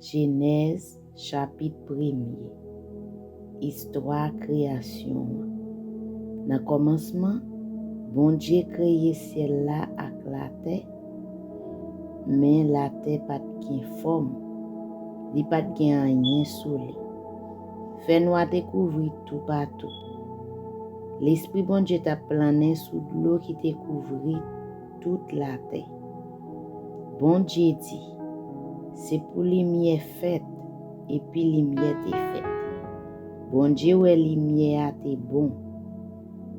Genèse chapitre 1er. Histoire création. Dans le commencement, bon Dieu créé ciel là avec la terre, mais la terre pas de forme, il pas de rien sous lui. Fait-nous découvrir tout partout. L'esprit bon Dieu t'a plané sous l'eau qui te couvrit toute la terre. Bon Dieu dit, c'est pour lumière faite et puis lumière t'est faite. Bon Dieu ouais lumière a t'est bon.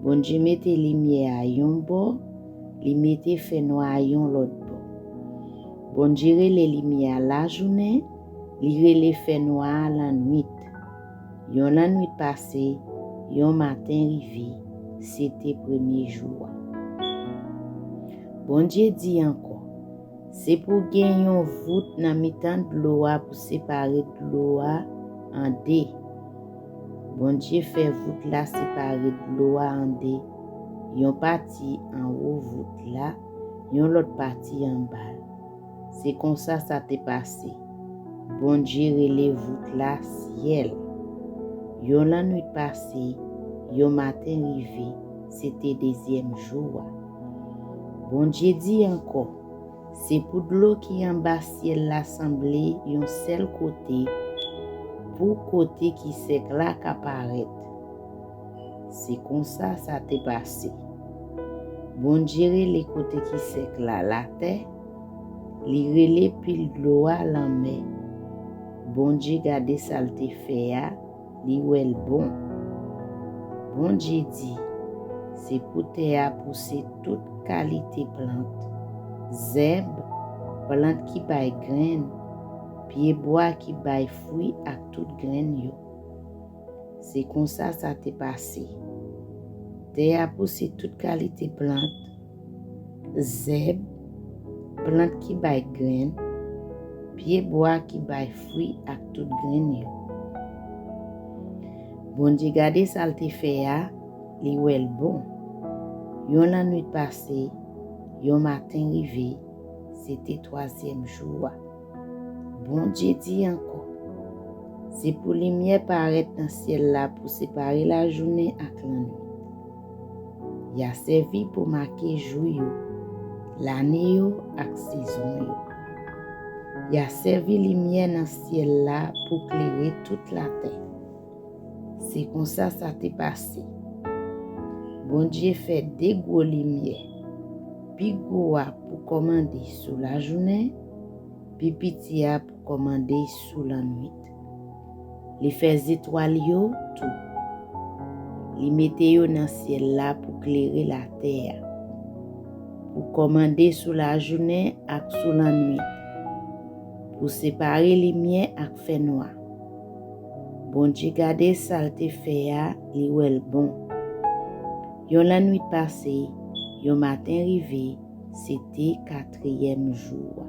Bon Dieu mette lumière à yon bord, li mette fait noir à yon l'autre bord. Bon Dieu les lumière la journée, li les fait noir la nuit. Yon la nuit passée, yon matin rivé, c'était premier jour. Bon Dieu dit encore, c'est pour gagner une voûte dans mi-temps de l'eau pour séparer de l'eau en deux. Bon Dieu fait voûte là séparer de l'eau en deux. Yon parti en haut voûte là, yon l'autre parti en bas. C'est comme ça t'est passé. Bon Dieu relève voûte là ciel. Yon la nuit passée, yon matin rivé, c'était deuxième jour. Bon Dieu dit encore, c'est pour de l'eau qui en bas ciel l'assemblée yon seul côté, pour côté qui sec là qu'apparaît. C'est comme ça t'est passé. Bon Dieu les côtés qui sec là la terre, li relè pile de l'eau à la mer. Bon Dieu gade ça te fait li wel bon. Bon Dieu dit, c'est pour te pousser toute qualité plante. Zeb, plante qui baille graine, pied bois qui baille fruit à toute graine yo. C'est comme ça t'est passé. Te a poussé toute qualité plante. Zeb, plante qui baille graine, pied bois qui baille fruit à toute graine yo. Bon Dieu gade ça te fait li wel bon. Yon la nuit passée, yon matin rivé, c'était troisième jour. Bon Dieu dit encore, c'est pour lumière paraître dans le ciel là pour séparer la journée avec la nuit. Il a servi pour marquer jour yo, l'année yo ak saison yo. Il a servi lumière dans le ciel là pour éclairer toute la terre. C'est comme ça t'est passé. Bon Dieu fait des gros lumières, puis gros pour commander sous la journée, puis petit pour commander sous la nuit. Les fait étoiles yo tout. Les mette yo dans ciel là pour éclairer la terre, pour commander sous la journée et sous la nuit, pour séparer lumière et fait noir. Bon Dieu gade ça te fait li wel bon. Yon la nuit passée, yon matin rivé, c'était quatrième jour.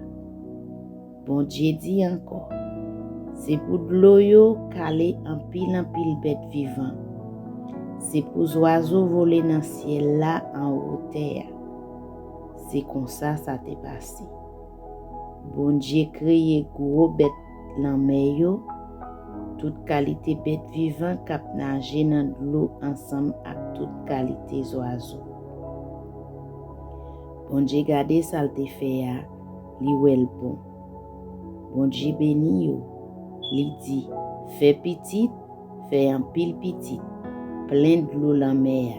Bon Dieu dit encore, c'est pour de l'eau yo calé en pile bête vivant. C'est pour oiseaux voler dans le ciel là en haut terre. C'est comme ça t'est passé. Bon Dieu créé gros bête dans mer yo, toute qualité bête vivant k'ap nager dans de l'eau ensemble avec toute qualité oiseaux. Bon Dieu gade ça te fait li wel bon. Bon Dieu béni yo, li dit, fait petit, fait en pile petit, plein de l'eau la mer.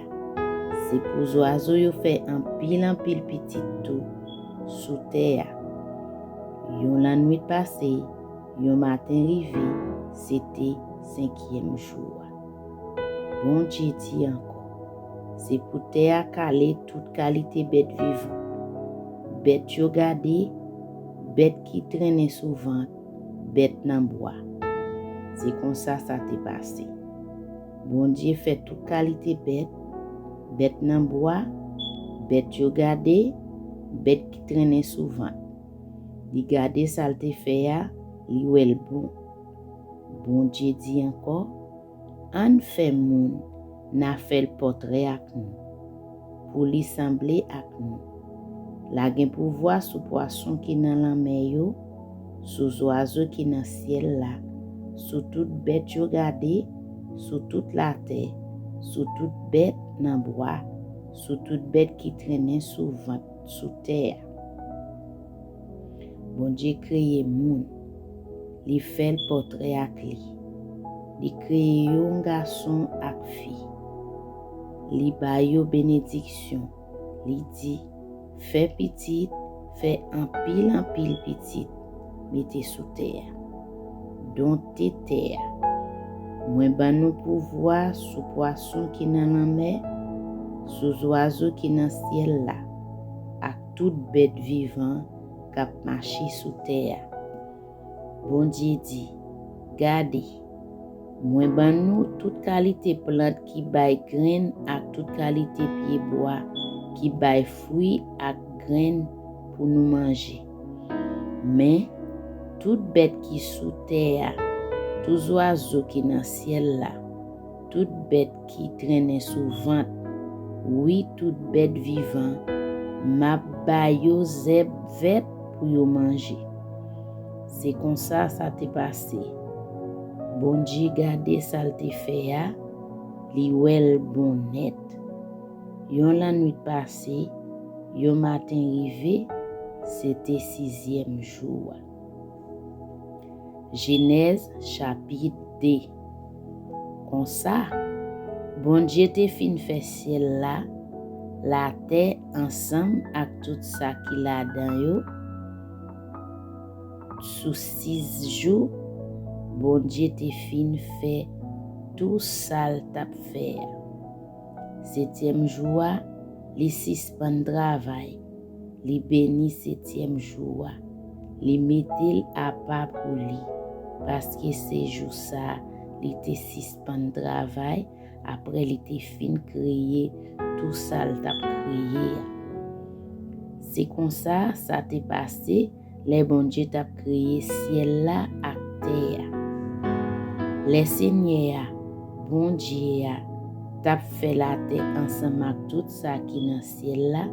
C'est pour oiseaux yo fait en pile petit tout sous terre. Yon la nuit passée, yon matin rivé, c'était cinquième jour. Bon Dieu dit encore, c'est pour te caler toute qualité bête vivante. Bête yo gade, bête qui traîne souvent, bête nan bois. C'est comme ça t'est passé. Bon Dieu fait toute qualité bête, bête nan bois, bête yo gade, bête qui traîne souvent. Li gade ça te fait li wel bon. Bon Dieu dit encore, an fait moun, na fait le portrait ak nous, pour li sembler ak nous. La gen pouvoir sous poisson qui dans la mer yo, sous oiseau qui dans ciel là, sous toute bête yo gade, sous toute la terre, sous toute bête dans bois, sous toute bête qui traînait sous vent, sous terre. Bon Dieu créé moun, li fait le portrait ak li. Li créé un garçon ak fille. Li ba yo bénédiction. Li dit, fais petit, fais en pile petit, mettez sous terre. Domptez terre. Moi ban nou pouvoir sous poisson qui dans la mer, sous oiseau qui dans ciel là, ak toute bête vivant k'ap marcher sous terre. Bon Dieu dit, gardez, moi ban nou toute qualité plante qui bay graine ak toute qualité pied bois qui bay fruit ak graine pour nous manger. Mais toute bête qui sous terre, tous oiseaux qui dans ciel là, toute bête qui traîne sous vent, oui toute bête vivant, m'a bay yo zeb vet pour yo manger. C'est comme ça t'est passé. Bon Dieu gade ça te fait ya, li wel bon net. Yon la nuit passée, yon matin rivé, c'était 6e jour. Genèse chapitre 2. Comme ça, bon Dieu te fin fait ciel là, la terre ensemble avec tout ça qu'il a dans yo. Sous 6 jours, bon Dieu te fin fait tout ça t'a fait. 7e jour, li suspend travail, li béni 7e jour, li mettel à part pour li, parce que ces jours ça, li te suspend travail, après li te fin créer tout ça t'a créé. C'est comme ça t'est passé, les bon Dieu t'a créé ciel là à terre. Les Seigneur, bon Dieu, t'a fait la terre ensemble avec tout ça qui dans ciel là.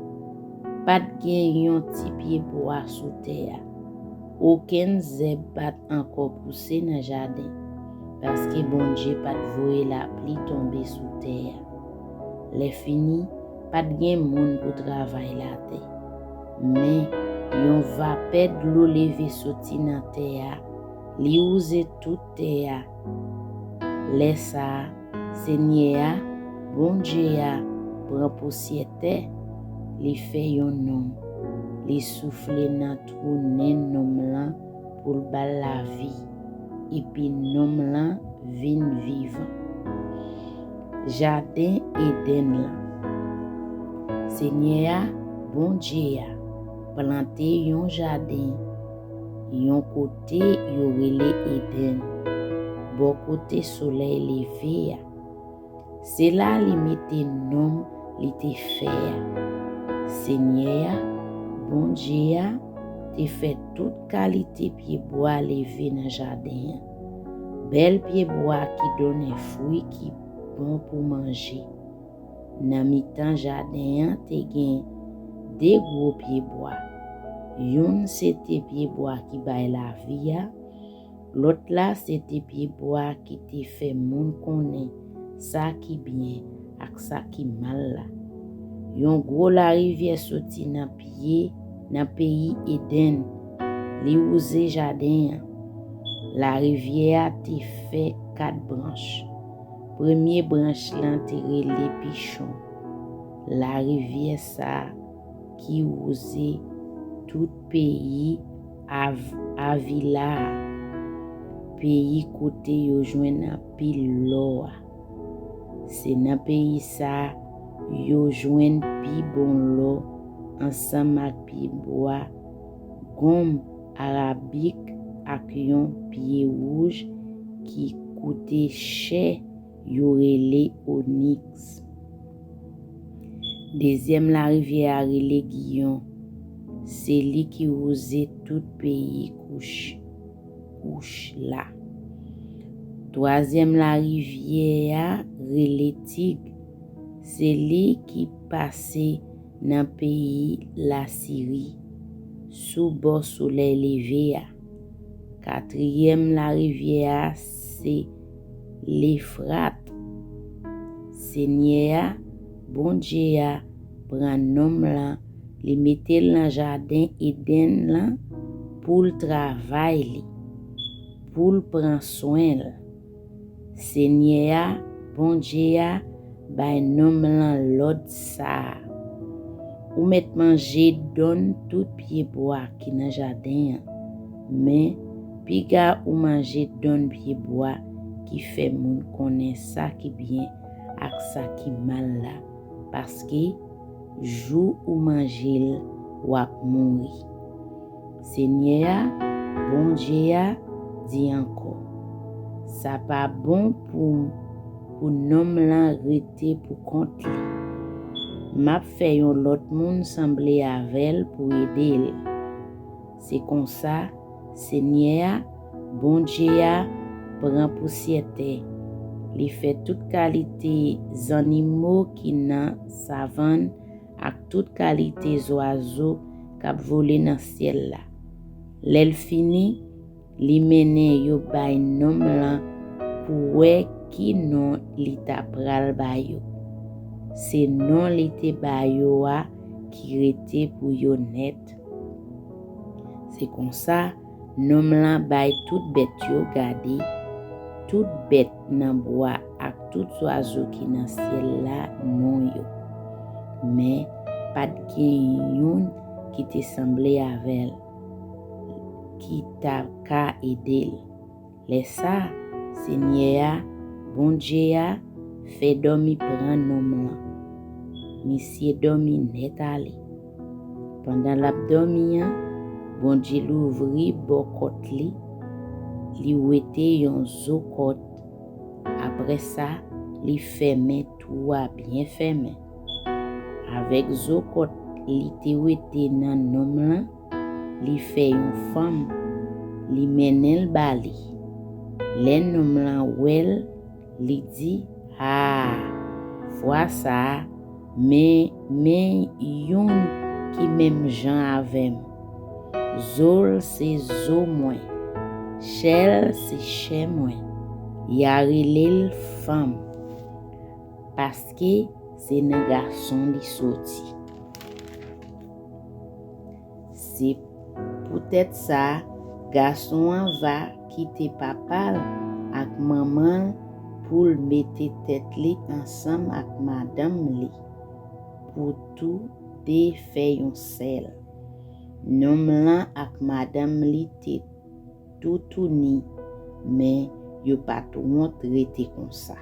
Pas de gen yon ti pied bois sous terre. Aucun zèbre pas encore poussé dans jardin. Parce que bon Dieu pas voyer la pluie tomber sous terre. Les fini, pas de gen moun pour travailler la terre. Mais yon va perdre l'eau lever sorti dans terre. Li use toute terre. Laisse ça, Seigneur, bon Dieu, prend poussière terre, li fait yon nom, li souffle dans trou nom là pour bal la vie, et puis nom là vin vivant. Jardin Eden là. Seigneur, bon Dieu, planter yon jardin, yon côté yon relé Eden. Bon côté soleil levé, c'est là limite nom li te fait. Seigneur, bon Dieu, te fait toute qualité pied bois levé dans jardin. Bel pied bois qui donne fruit qui bon pour manger. Dans mi-temps jardin te gen deux gros pieds bois. Yon c'était pied bois qui bay la vie. L'autre là, c'était pied bois qui te fait moun connaît ça qui bien ak ça qui mal là. Yon gros la rivière sorti dans pays Eden, li ouse jardin. La rivière te fait 4 branches. Premier branche là te relé pichon. La rivière ça qui ouse tout pays Avila. Pays côté yo joine pile l'eau. C'est dans pays ça yo joine pi bon l'eau ensemble avec pi bois gomme arabique ak yon pied rouge qui coûtait cher yo relé onyx. Deuxième la rivière relé Guillon. C'est lui qui osait tout pays couche là. Troisième la rivière relé Tigre. C'est lui qui passait dans pays la Syrie sous bord soleil levé. Quatrième la rivière, c'est l'Euphrate. Seigneur, bon Dieu, prend nom là, li mette dans jardin Éden là pour le travail, pour prendre soin. Seigneur, bon Dieu, bay nom là l'autre ça. Ou met manger donne tout pied bois qui dans jardin, mais piga ou manger donne pied bois qui fait moun connaît ça qui bien ak ça qui mal là, parce que jou ou manger ou ap mourir. Seigneur, bon Dieu, dit encore, ça pas bon pour nom là rete pour compte li. M'a fait yon l'autre monde sembler avec pour aider. C'est comme ça, Seigneur, bon Dieu, prend poussière, li fait toute qualité animaux qui dans savane ak toute qualité oiseaux k'ap voler dans ciel là. L'el fini, li mene yo bay nom là pour wè qui non li ta pral bay yo. C'est non li te bay yo a qui rete pour yo net. C'est comme ça, nom là bay toute bête yo gade, toute bête nan bois ak tout oiseau qui dans ciel là non yo. Mais pas de gen yon qui te semblé avec qui t'a ka aider. Laisse ça, Seigneur, bon Dieu, fait dormir prend nom là. Monsieur dormi net allé. Pendant l'abdomen, bon Dieu l'ouvri bokot li wete yon zokot. Après ça, li fermé tout a bien fermé. Avec zokot li te wete nan nom là, li fait yon femme, li menel bali. Le nom là wel, li dit fois ça, mais yon qui même Jean avec. Zol c'est zo moins, chel c'est chez moins. Yarilel femme, parce que c'est un garçon qui sorti. C'est peut-être ça, garçon va quitter papa ak maman pour mettre tête li ensemble avec madame li pour tout te fait yon sel. Nom là ak madame li te tout ni, mais yo pas tout montré comme ça.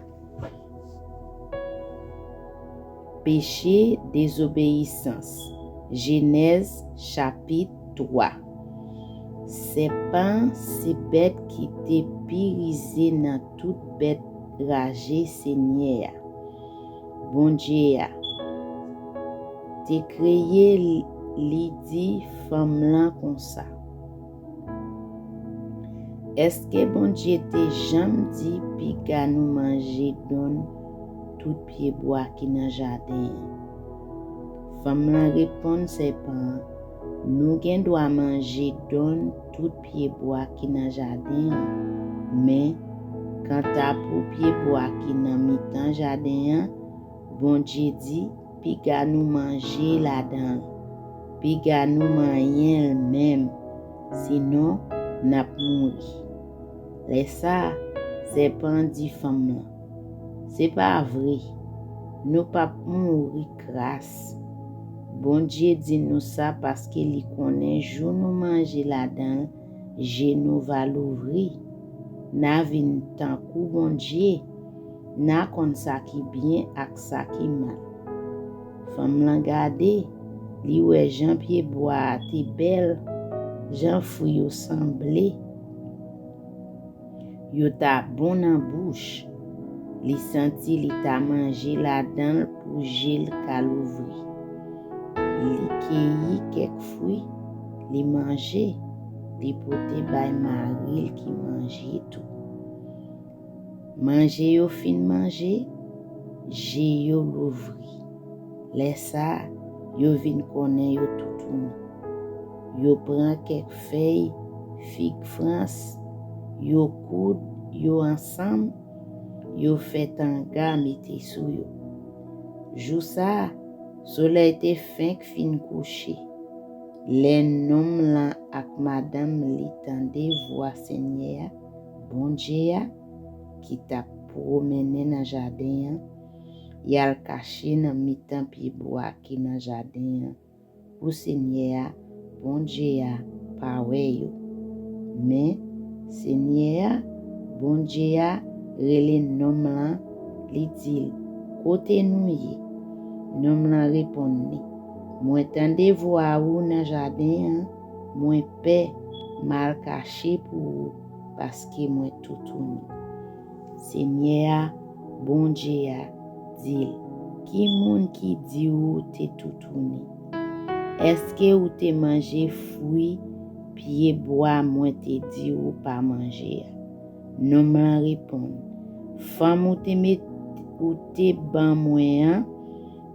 Péché, désobéissance. Genèse chapitre 3. C'est pas ces bêtes qui te pirisé dans toute bête ragée Seigneur. Bon Dieu, te créé li dit femme là comme ça. Est-ce que bon Dieu te jamais dit piga nous manger donne tout pied bois qui dans jardin? Femme là répond c'est pas nous gen doit manger donne tout pied bois qui dans jardin, mais quand ta pour pied bois qui dans mi-temps jardin, bon Dieu dit piga nous manger là-dedans, piga nous manger même, sinon n'a mouri. Laisse ça, c'est pas dit femme là. C'est pas vrai. Nous pas mourir grâce. Bon Dieu dit nous ça parce qu'il connaît jour nous manger là-dedans, genou va l'ouvrir. Na vin tant kou bon Dieu, na kon ça qui bien ak ça qui mal. Femme la gade, li wè Jean pied bois ti belle, Jean fouille yo semblé. Yo ta bon en bouche. Li senti li ta mangé là-dedans pour gel ka l'ouvrir. Li cueilli quelques fruits, li manger, li pote bay Marie qui mangeait tout. Manger yo fin manger, j'ai yo l'ouvri. Laisse ça, yo vin connaît yo tout. Yo prend quelques feuilles, fig France, yo koud, yo ensemble, yo fait tanga mette sou yo. Jou sa, soleil te fin fin couché. Les noms lan ak madame li tande voix Seigneur, bon Dieu, qui t'a promené dans jardin, yal caché dans mitan pied bois qui dans jardin, pour Seigneur, bon Dieu, pa wè yo. Mais Seigneur, bon Dieu, rele nom lan, li dit, kote nou ye. Nom lan répond li, moi tande voix ou dans jardin, moi paix mal caché pour parce que moi tout tourne. Seigneur, bon Dieu, dit, qui moun qui dit ou te tout tourne? Est-ce que ou te mangé fruit, pied bois, moi te dit ou pas manger? Non m'en répond. Femme ou te met ou te ban moi,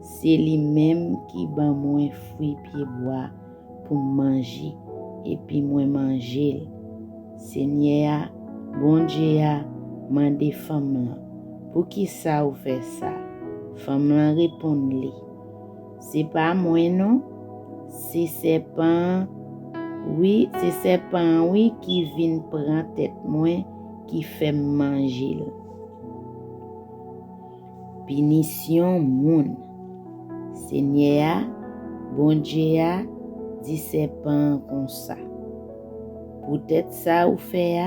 c'est lui-même qui ban moi fruit, pied bois pour manger et puis moi manger. Seigneur, bon Dieu, mande femme là, pour qui ça ou fait ça? Femme là répond li, c'est pas moi non, c'est serpent, oui, c'est serpent oui qui vient prendre tête moi qui fait manger. Punition moun. Seigneur, bon Dieu, dit serpent comme ça. Peut-être ça ou fait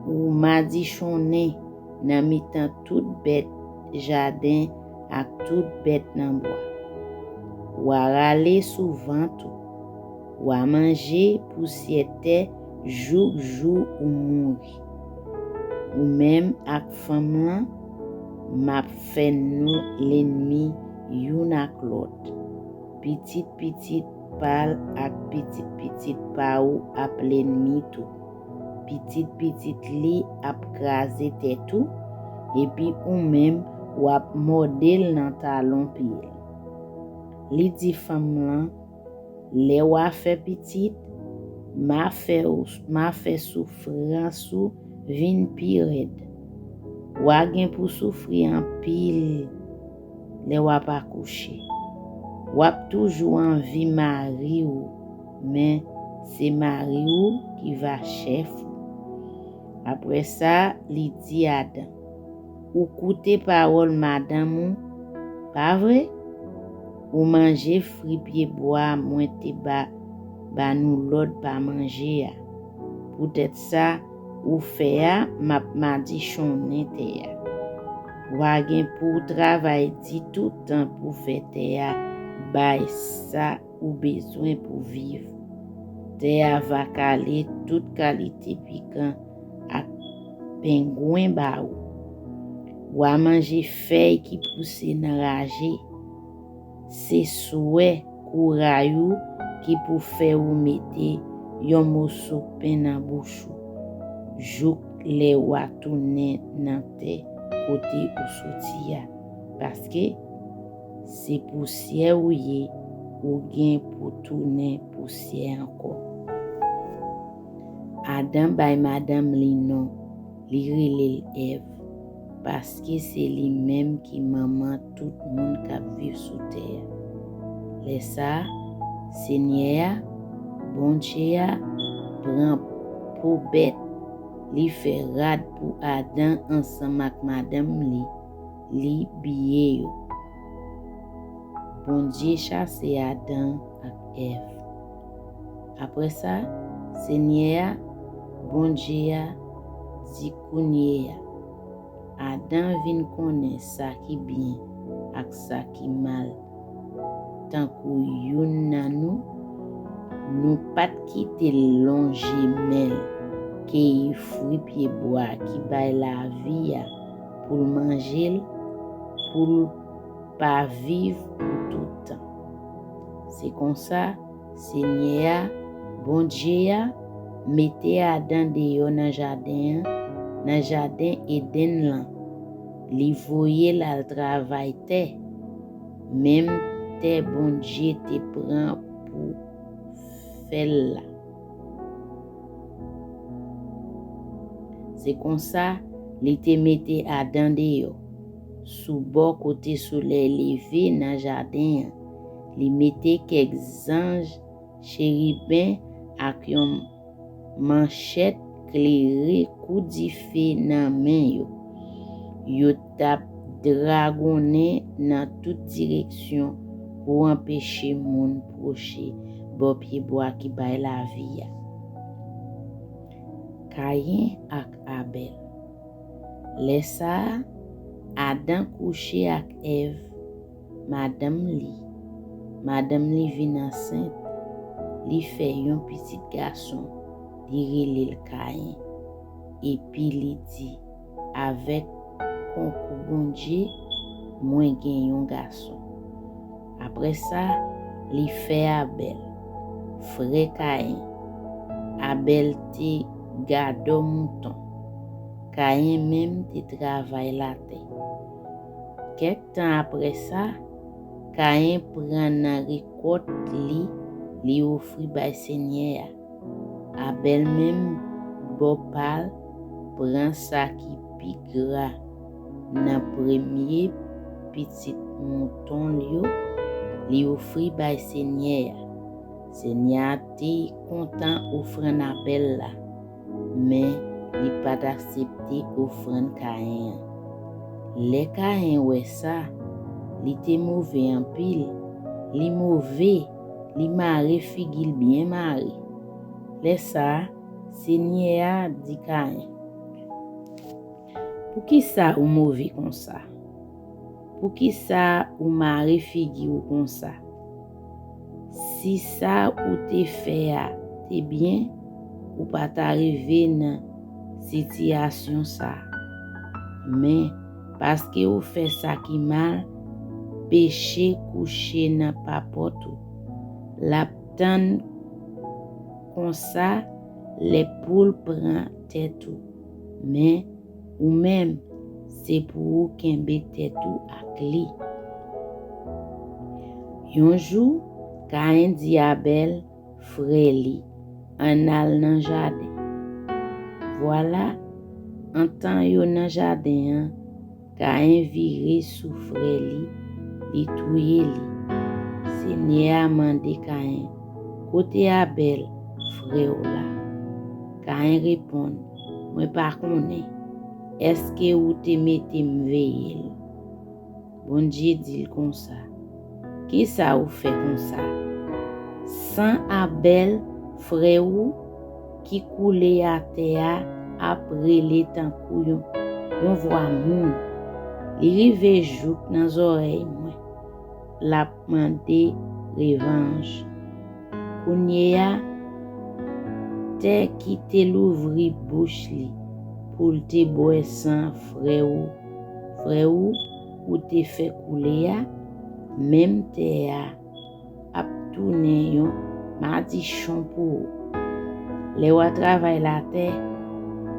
ou m'a dit chonné nan mitan toute bête jardin ak toute bête nan bois. Ou a râler souvent tout. Ou a manger poussière jour ou mourir. Ou même ak femme là m'a fait nous l'ennemi yon ak l'autre. Petit parle ak petit pa ou ap l'ennemi tout. Petit li ap krasé tête tout et puis ou même ou ap modèle dans talon pied. Li di femme là, le ou a fait petit, m'a fait souffrance ou vin pire. Ou a gen pour souffrir en pile, le ou a pas couché. Ou a toujours envie mari ou, mais c'est mari ou qui va chef. Après ça, li di Adam, ou koute parole madame ou, pas vrai? Ou manger fruit pied bois, moi te ba nou l'autre pas manger. Peut-être ça, ou faire m'a dit chonne te. Ou a gen pour travail dit tout temps pour faire te bay ça ou besoin pour vivre. Te va caler toute qualité piquant ak pingouin ba ou a manger feuille qui pousse dans rage. C'est souhait courayou qui pour faire ou mettre yon morceau pain dans bouche. Jouk le ou a tourner dans te côté ou sortia parce que c'est poussière ou yé ou gain pour tourner poussière encore. Adam bay madame li non, li rele Ève parce que c'est lui-même qui maman tout le monde qui vit sous terre. Les ça, Seigneur, bon Dieu, prend pour bête, li fait rad pour Adam ensemble avec madame li biye yo. Bon Dieu chasse Adam avec Ève. Après ça, Seigneur, bon Dieu, dit kounye Adam vin connaît ça qui bien ak ça qui mal. Tant kou yon nan nous pas quitter long jemel qui fruit pied bois qui bay la vie pour manger pour pas vivre pour tout temps. C'est comme ça Seigneur bon Dieu mettez Adam dehors dans jardin Eden là. Li voye la travail te même te bon Dieu te prend pour faire là. C'est comme ça, li te mette Adam dehors. Sous bord côté soleil levé dans jardin, li mette quelques anges chérubins ak yon manchette clairée coup di feu nan main yo. Yo tap dragonné dans toute direction pour empêcher moun proche bo pied bois qui bay la vie. Caïn ak Abel. Lesa Adam couché ak Ève, madame li vin enceinte, li fait yon petit garçon, li rele Caïn, et puis li dit avec concours bon Dieu, moi gen yon garçon. Après ça, li fait Abel, frère Caïn. Abel te gado mouton. Caïn même te travaille la terre. Quelque temps après ça, Caïn prend nan récolte li offri bay Seigneur. Abel même bopal prend ça qui pi gras nan premier petit mouton li offri bay Seigneur. Seigneur te content offrande Abel là, mais li pas accepté offrande Caïn. Le Caïn ouais ça, li te mauvais en pile, li mauvais, li mari figil bien mari. Le ça, Seigneur dit Caïn, pour qui ça ou mauvais comme ça? Pour qui ça ou mari figil ou comme ça? Si ça ou te fait te bien, ou pas t'arriver dans situation ça. Mais parce que ou fait ça qui mal, péché couché dans papote, la tan comme ça, les poules prend tête ou. Mais ou même c'est pour kembe tête ou ak li. Yon jour, Caïn dit Abel, frère li, en al nan jardin. Voilà, en temps yo nan jardin, Caïn vire sous frère li touye li. Seigneur mande Caïn, côté Abel, frère là. Caïn répond, moi pas connais. Est-ce que ou te mette m'veiller? Bon Dieu dit comme ça. Qui ça ou fait comme ça? Sans Abel, frère ou, qui coulait à terre après les temps couillon, on voit moun. Li rive jouk dans oreille moi. La mandé revanche. Kounya te qui te l'ouvri bouche li pour te boire sans frère ou te fait couler même te a tourné yon maldition pour le wa travail la terre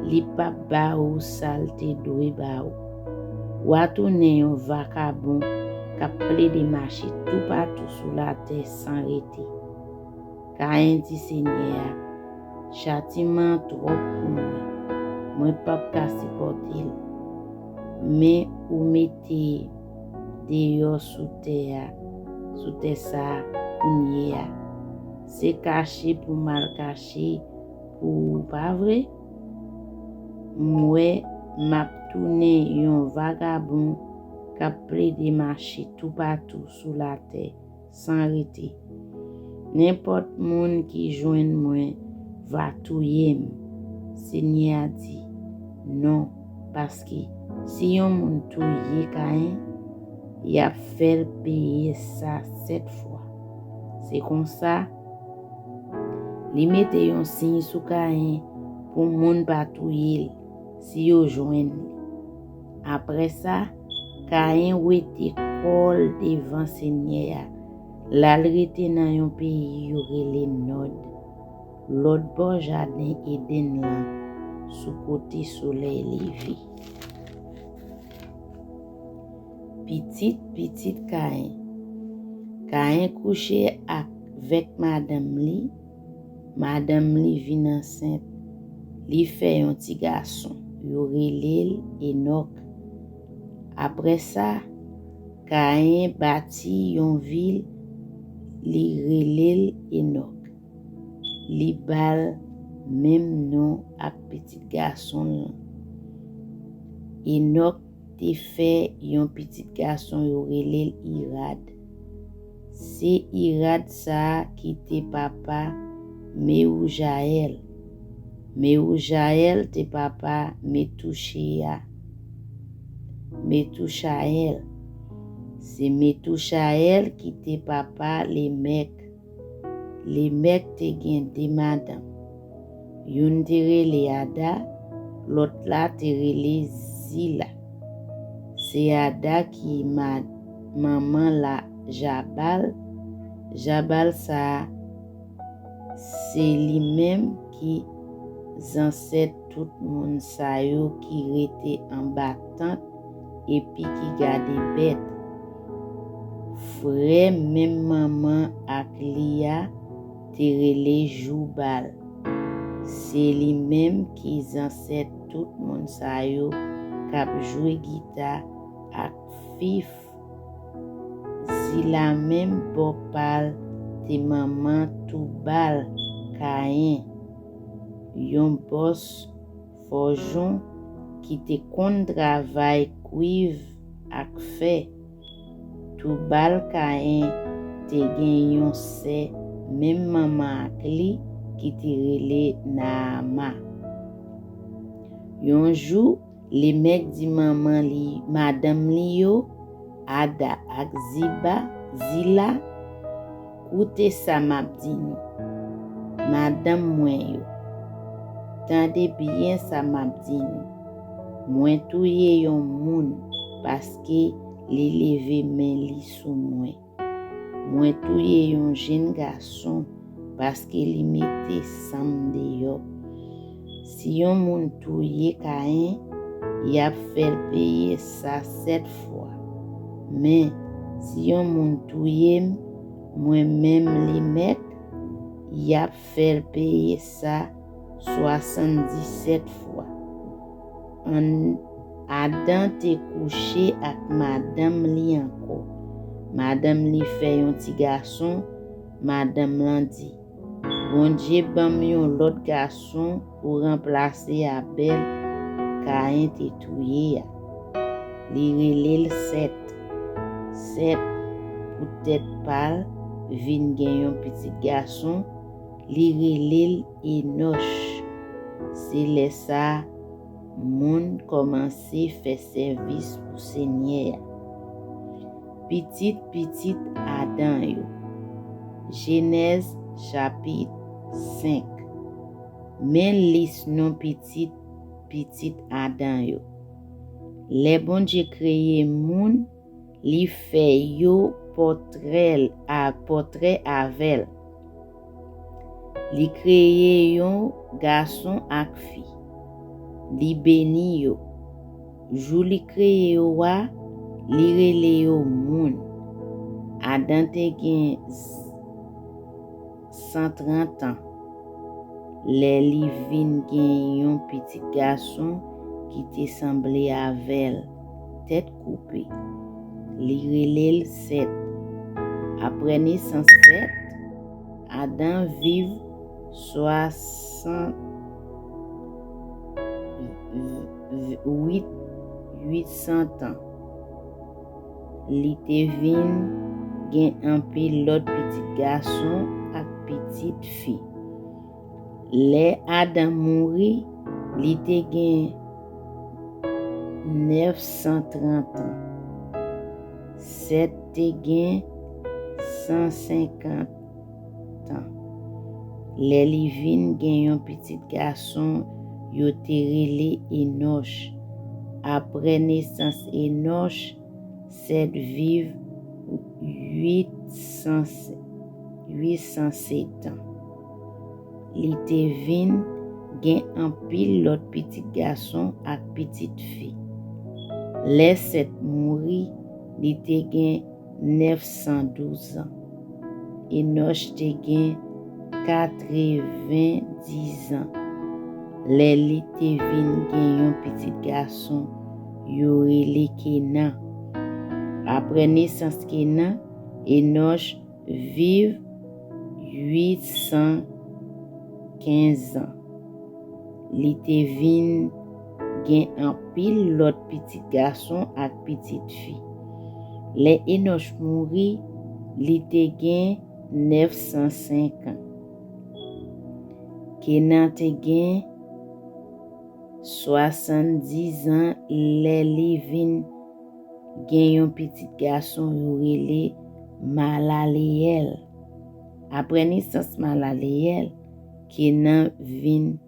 li pa ba ou salte doit ba ou wa tourné yon vagabond ka ple de marcher tout partout sur la terre sans arrêter. Caïn dit Seigneur, châtiment trop pour moi pas ka supporter, mais ou mettez dehors sous terre ça kounya. C'est caché pour mal caché pour pas vrai. Moi m'a tourné yon vagabond ka ple de marcher tout partout sur la terre sans arrêter. N'importe monde qui joine moi va touyer. Seigneur dit non, parce que si yon moun touye Caïn, il a fait payer ça 7 fois. C'est comme ça, li mette yon signe sous Caïn pour moun pa touye si yo joine. Après ça, Caïn wete kol devant Seigneur. La rete nan yon pays yo rele Nod. L'autre bord jardin Eden là, sous côté soleil levé. Petit Caïn. Caïn couché avec madame li vin enceinte, li fait un petit garçon, yo relel Enoch. Après ça, Caïn bâti yon ville li relel Enoch. Li bal même nom ak petit garçon. Enoch te fait yon petit garçon yo relel Irad. C'est Irad ça qui te papa Meujaël. Meujaël te papa Metouchaël. C'est Metouchaël qui te papa les mecs. Les mecs te gen de madame. Yon te rele Ada, l'autre là te rele Zila. C'est Ada qui maman la Jabal. Jabal ça, c'est lui-même qui ancêtre tout moun sa yo qui rete en battant et puis qui garde bête. Frère même maman ak Lia te rele Joubal. C'est lui-même qui ancêtre tout moun sa yo k'ap jouer guitare ak fif. Zila même bopal te maman Toubal Caïn. Yon boss forjon qui te kon travail cuivre ak fer. Toubal Caïn te gen yon se même maman ak li qui te rele Naama. Yon jou, les mecs di maman li, madame li yo, Ada ak Zila, koute sa map di nou. Madame mwen yo, tande bien sa map di nou. Mwen touye yon moun, paske li leve men li sou mwen. Mwen touye yon jen garçon, paske li mette sam de yo. Si yon moun touye Caïn, yap fel paye sa 7 fois. Mais si yon moun touye moi-même li mek, yap fel paye sa 77 fois. Adam te couché ak madame li anko. Madame li fait yon ti garçon, madame lan di, bon Dieu bam yon l'autre garçon pour remplacer Abel, Caïn te touye ya. Li relel Seth pou tèt pal, vin gen yon petit garçon, li relel Enoch. C'est le ça moun commencé fait service pour Seigneur. Petit Adam yo. Genèse chapitre 5. Men lis non petit Adam yo. Le bon Dieu créé moun, li fait yo portrait avec. Li créé yon garçon ak fi. Li béni yo. Jou li créé yo wa, li rele yo moun. Adam te gen 130 ans. Le li vin gen yon petit garçon qui te semblé avec tête coupée. Li relel Seth. Après naissance Seth, Adam vive 800 ans. Li te vin gen un pile l'autre petit garçon ak petite fille. Le Adam mouri, li te gen 930 ans. Seth te gen 150 ans. Le li vin gen yon petit garçon yo te rele Enoch. Après naissance Enoch, Seth vive 807 ans. Li te vin gen un pile l'autre petit garçon ak petite fille. Le Seth mouri, li te gen 912 ans. Enoch te gen 90 ans. Le li te vin gen yon petit garçon yo rele Kenan. Après naissance Kenan, Enoch vive 815 ans. Li te vin gen an pile l'autre petit garçon ak petite fille. Le Enoch mouri, li te gen 905 ans. Kenan te gen 70 ans le li vin gen yon petit garçon yo rele Malaleel. Après naissance Malaleel, Kenan vive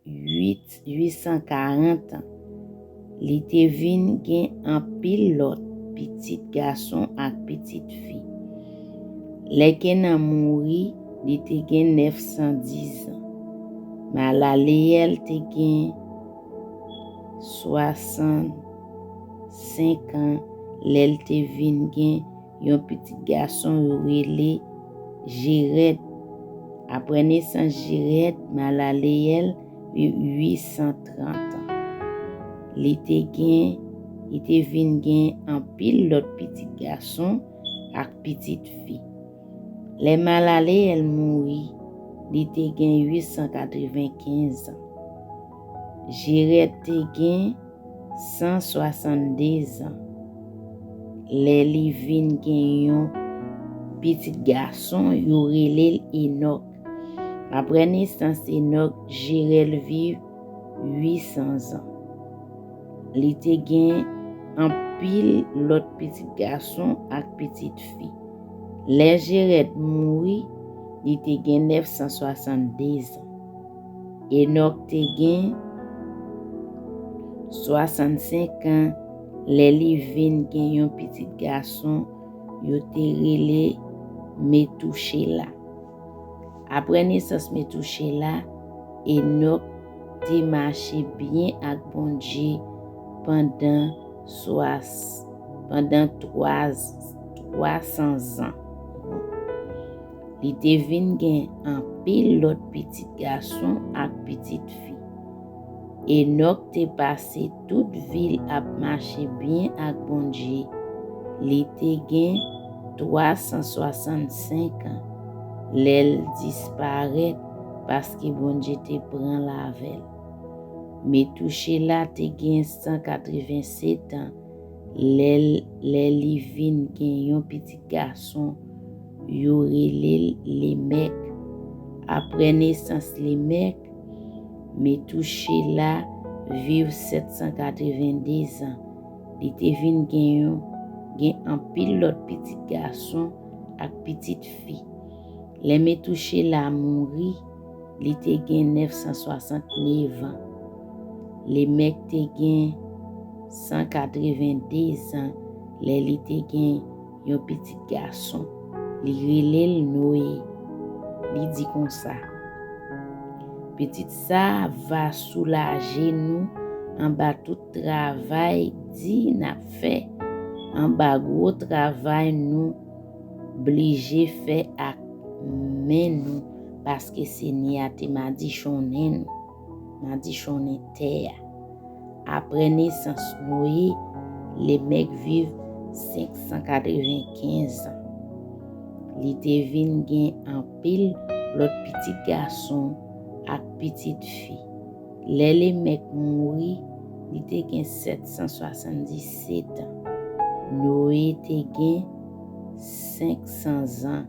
840 ans. Li te vin gen an pile lot petit garçon ak petite fille. Le Kenan mouri, li te gen 910 ans. Malaleel te gen 65 ans. L'el te vin gen yon petit garçon yo rele Jéred. Après naissance Jéred, Malaleel 830 ans. Li te vin gen an pile lot petit garçon ak petite fille. Le Malaleel mouri, li te gen 895 ans. Jéred te gen 162 ans. Le li vin gen yon petit garçon yo rele Enoch. Après naissance Enoch, Jéred vive 800 ans. Li te gen an pile lot petit garçon ak petite fille. Le Jéred mouri, li te gen 962 ans. Enoch te gen 65 ans. Le li vin gen yon petit garçon yo te rele Metouchela. Après naissance Metouchela, Enoch te marché bien ak bon Dieu pendant 300 ans. Li te vin gen an pile lot petit garçon ak petite fille. Enoch te passé toute ville ap marché bien ak bon Dieu. Li te gen 365 ans. L'el disparaît parce que bon Dieu te prend la vel. Metouchela te gen 187 ans. Le li vin gen yon petit garçon yo rele Lémec. Après naissance Lémec, Metouchela vive 782 ans. Li te vin gen an pile lot petit garçon ak petite fille. Le Metouchela mouri, li te gen 969 ans. Lémec te gen 182 ans. Le li te gen yon petit garçon. Li rele Noé. Li di kon sa: petit ça va soulager nous en bas tout travail dit n'a fait. En bas gros travail nous obligé fait ak men nous parce que Seigneur te m'a dit chonen terre. Après naissance Noé, les mecs vivent 595 ans. Li te vin gen en pile l'autre petit garçon ak petite fille. Les mecs mouri, li te gen 777 ans. Noé te gen 500 ans.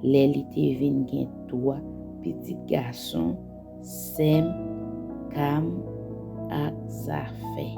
Li te vin gen 3 petits garçons, Sem, Kam ak Zafé.